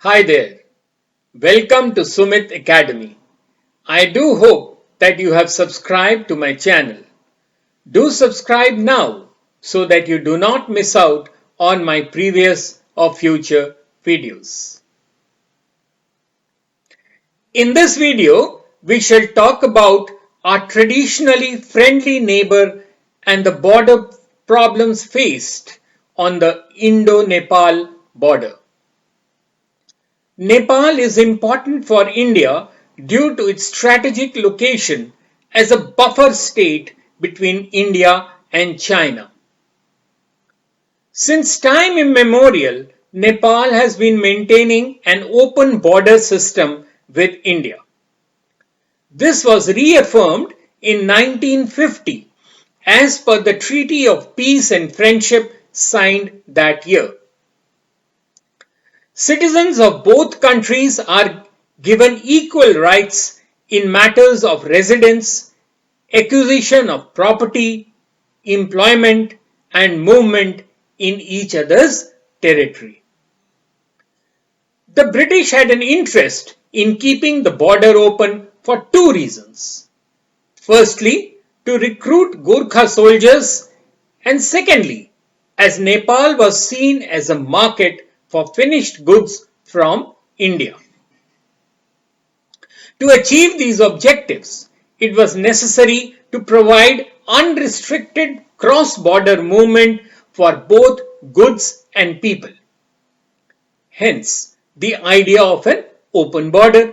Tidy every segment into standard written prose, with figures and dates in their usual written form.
Hi there. Welcome to Sumit Academy. I do hope that you have subscribed to my channel. Do subscribe now so that you do not miss out on my previous or future videos. In this video, we shall talk about our traditionally friendly neighbor and the border problems faced on the Indo-Nepal border. Nepal is important for India due to its strategic location as a buffer state between India and China. Since time immemorial, Nepal has been maintaining an open border system with India. This was reaffirmed in 1950 as per the Treaty of Peace and Friendship signed that year. Citizens of both countries are given equal rights in matters of residence, acquisition of property, employment, and movement in each other's territory. The British had an interest in keeping the border open for two reasons. Firstly, to recruit Gurkha soldiers, and secondly, as Nepal was seen as a market for finished goods from India. To achieve these objectives, it was necessary to provide unrestricted cross-border movement for both goods and people. Hence, the idea of an open border.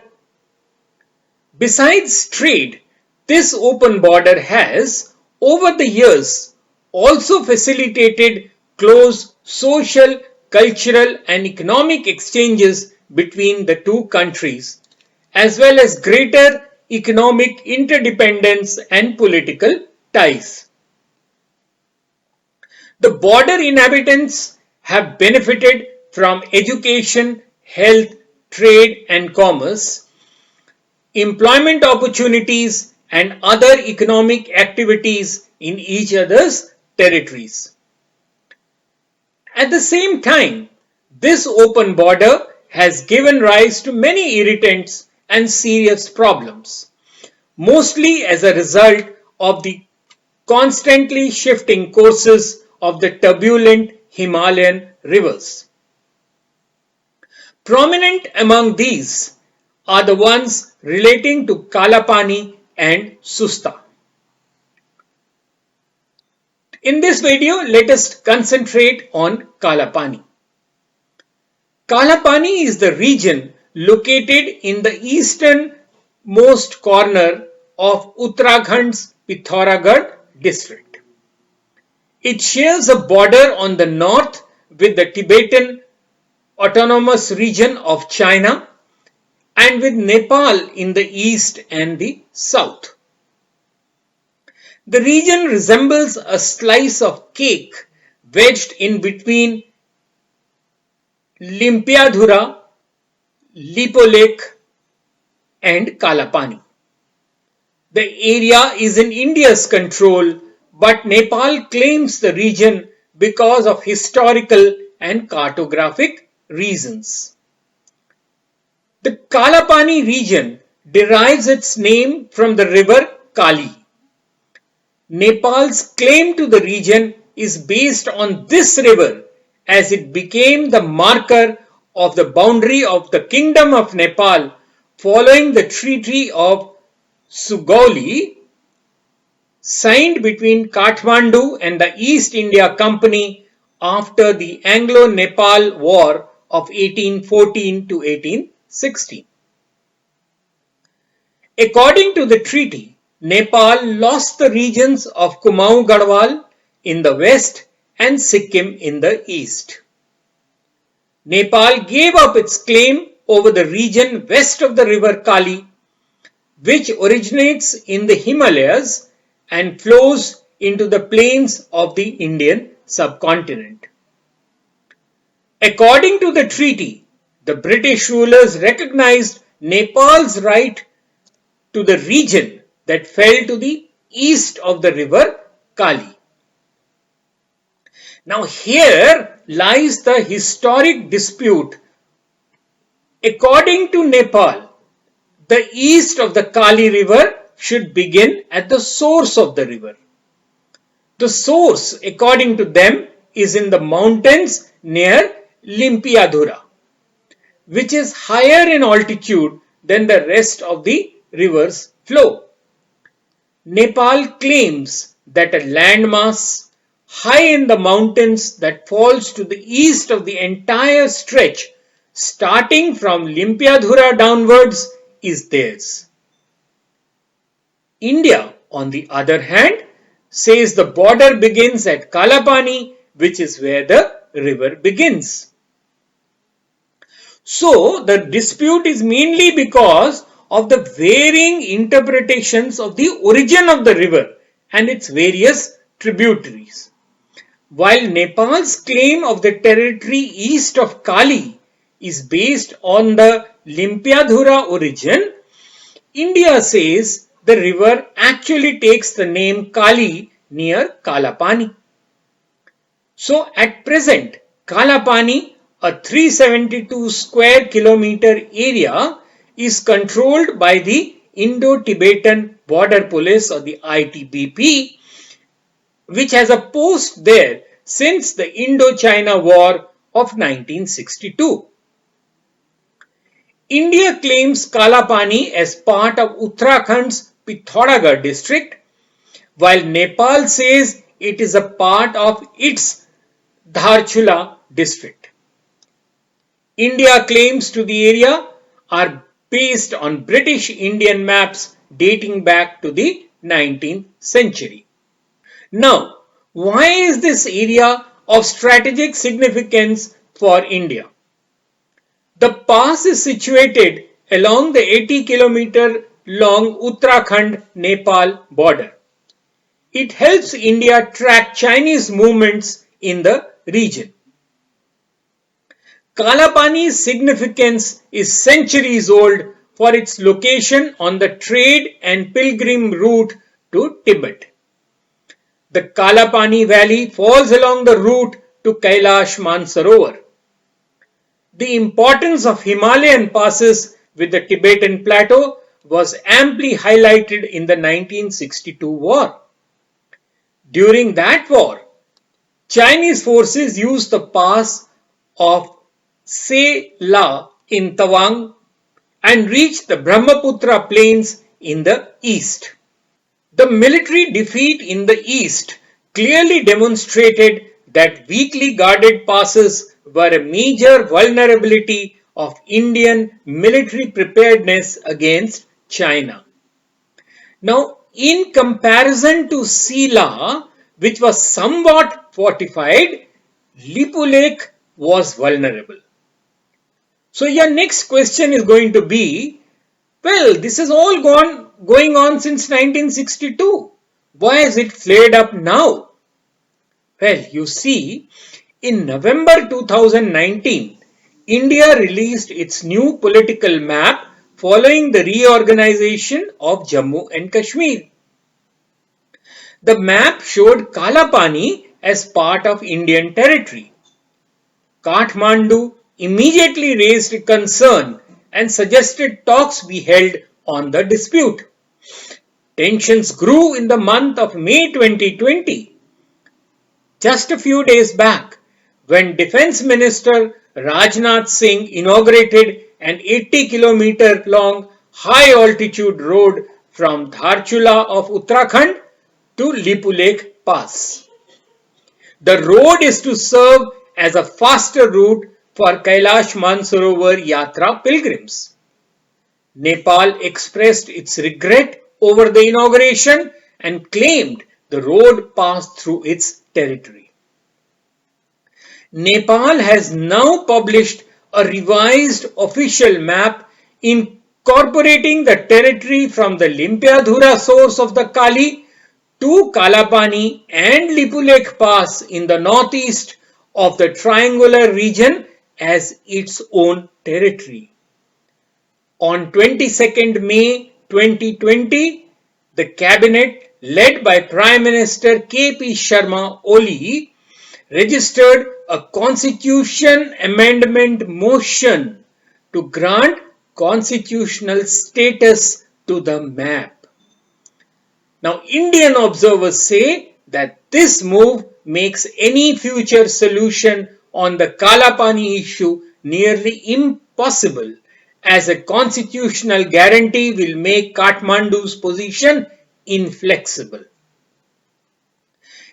Besides trade, this open border has, over the years, also facilitated close social, cultural and economic exchanges between the two countries, as well as greater economic interdependence and political ties. The border inhabitants have benefited from education, health, trade and commerce, employment opportunities and other economic activities in each other's territories. At the same time, this open border has given rise to many irritants and serious problems, mostly as a result of the constantly shifting courses of the turbulent Himalayan rivers. Prominent among these are the ones relating to Kalapani and Susta. In this video, let us concentrate on Kalapani. Kalapani is the region located in the easternmost corner of Uttarakhand's Pithoragarh district. It shares a border on the north with the Tibetan Autonomous Region of China and with Nepal in the east and the south. The region resembles a slice of cake wedged in between Limpiadhura, Lipolek and Kalapani. The area is in India's control, but Nepal claims the region because of historical and cartographic reasons. The Kalapani region derives its name from the river Kali. Nepal's claim to the region is based on this river as it became the marker of the boundary of the Kingdom of Nepal following the Treaty of Sugauli signed between Kathmandu and the East India Company after the Anglo-Nepal War of 1814 to 1816. According to the treaty, Nepal lost the regions of Kumaon Garhwal in the west and Sikkim in the east. Nepal gave up its claim over the region west of the river Kali, which originates in the Himalayas and flows into the plains of the Indian subcontinent. According to the treaty, the British rulers recognized Nepal's right to the region that fell to the east of the river Kali. Now here lies the historic dispute According to Nepal, the east of the Kali river should begin at the source of the river. The source, according to them, is in the mountains near Limpiadhura, which is higher in altitude than the rest of the river's flow. Nepal claims that a landmass high in the mountains that falls to the east of the entire stretch, starting from Limpiadhura downwards, is theirs. India, on the other hand, says the border begins at Kalapani, which is where the river begins. So, the dispute is mainly because of the varying interpretations of the origin of the river and its various tributaries. While Nepal's claim of the territory east of Kali is based on the Limpiadhura origin, India says the river actually takes the name Kali near Kalapani. So at present, Kalapani, a 372 square kilometer area, is controlled by the Indo-Tibetan Border Police or the ITBP, which has a post there since the Indo-China War of 1962. India claims Kalapani as part of Uttarakhand's Pithoragarh district, while Nepal says it is a part of its Dharchula district. India claims to the area are based on British Indian maps dating back to the 19th century. Now, why is this area of strategic significance for India? The pass is situated along the 80-kilometer long Uttarakhand-Nepal border. It helps India track Chinese movements in the region. Kalapani's significance is centuries old for its location on the trade and pilgrim route to Tibet. The Kalapani Valley falls along the route to Kailash Mansarovar. The importance of Himalayan passes with the Tibetan plateau was amply highlighted in the 1962 war. During that war, Chinese forces used the pass of Se La in Tawang and reached the Brahmaputra plains in the east. The military defeat in the east clearly demonstrated that weakly guarded passes were a major vulnerability of Indian military preparedness against China. Now, in comparison to Sila, which was somewhat fortified, Lipulekh was vulnerable. So your next question is going to be, well, this is all going on since 1962. Why is it flared up now? Well, you see, in November 2019, India released its new political map following the reorganization of Jammu and Kashmir. The map showed Kalapani as part of Indian territory. Kathmandu immediately raised concern and suggested talks be held on the dispute. Tensions grew in the month of May 2020. Just a few days back, when Defence Minister Rajnath Singh inaugurated an 80-kilometer long high-altitude road from Dharchula of Uttarakhand to Lipulekh Pass. The road is to serve as a faster route for Kailash Mansarovar Yatra pilgrims. Nepal expressed its regret over the inauguration and claimed the road passed through its territory. Nepal has now published a revised official map incorporating the territory from the Limpiadhura source of the Kali to Kalapani and Lipulekh Pass in the northeast of the triangular region as its own territory. On 22nd May 2020, the cabinet led by Prime Minister K.P. Sharma Oli registered a constitution amendment motion to grant constitutional status to the map. Now, Indian observers say that this move makes any future solution on the Kalapani issue nearly impossible, as a constitutional guarantee will make Kathmandu's position inflexible.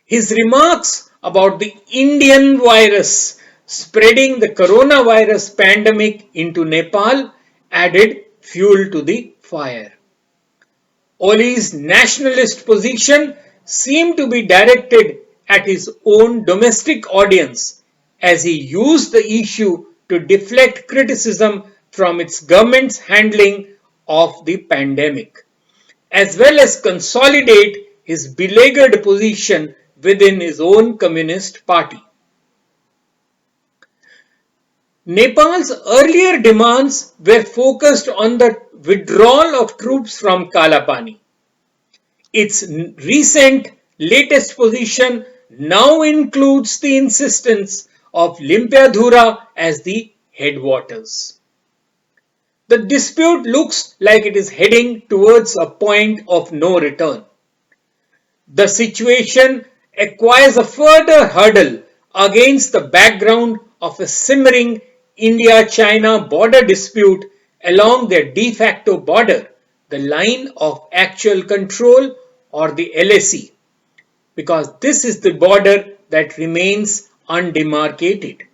His remarks about the Indian virus spreading the coronavirus pandemic into Nepal added fuel to the fire. Oli's nationalist position seemed to be directed at his own domestic audience, as he used the issue to deflect criticism from its government's handling of the pandemic, as well as consolidate his beleaguered position within his own Communist Party. Nepal's earlier demands were focused on the withdrawal of troops from Kalapani. Its latest position now includes the insistence of Limpiadhura as the headwaters. The dispute looks like it is heading towards a point of no return. The situation acquires a further hurdle against the background of a simmering India-China border dispute along their de facto border, the line of actual control, or the LAC, because this is the border that remains undemarcated.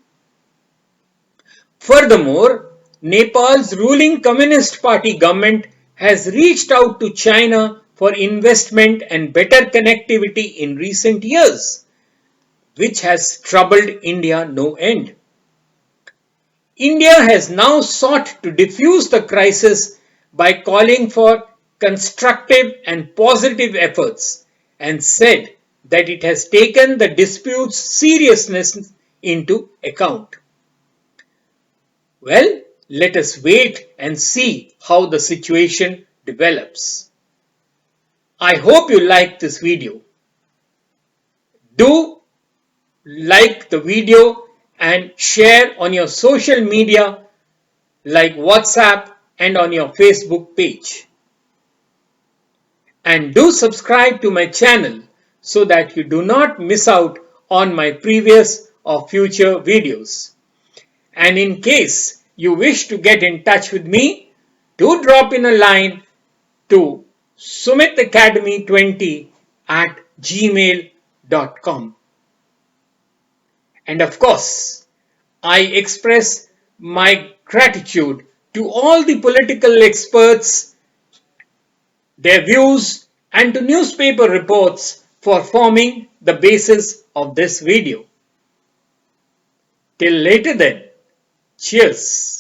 Furthermore, Nepal's ruling Communist Party government has reached out to China for investment and better connectivity in recent years, which has troubled India no end. India has now sought to defuse the crisis by calling for constructive and positive efforts, and said that it has taken the dispute's seriousness into account. Well, let us wait and see how the situation develops. I hope you liked this video. Do like the video and share on your social media like WhatsApp and on your Facebook page. And do subscribe to my channel so that you do not miss out on my previous or future videos. And in case you wish to get in touch with me, do drop in a line to sumitacademy20@gmail.com. And of course, I express my gratitude to all the political experts, their views, and to newspaper reports for forming the basis of this video. Till later then, cheers.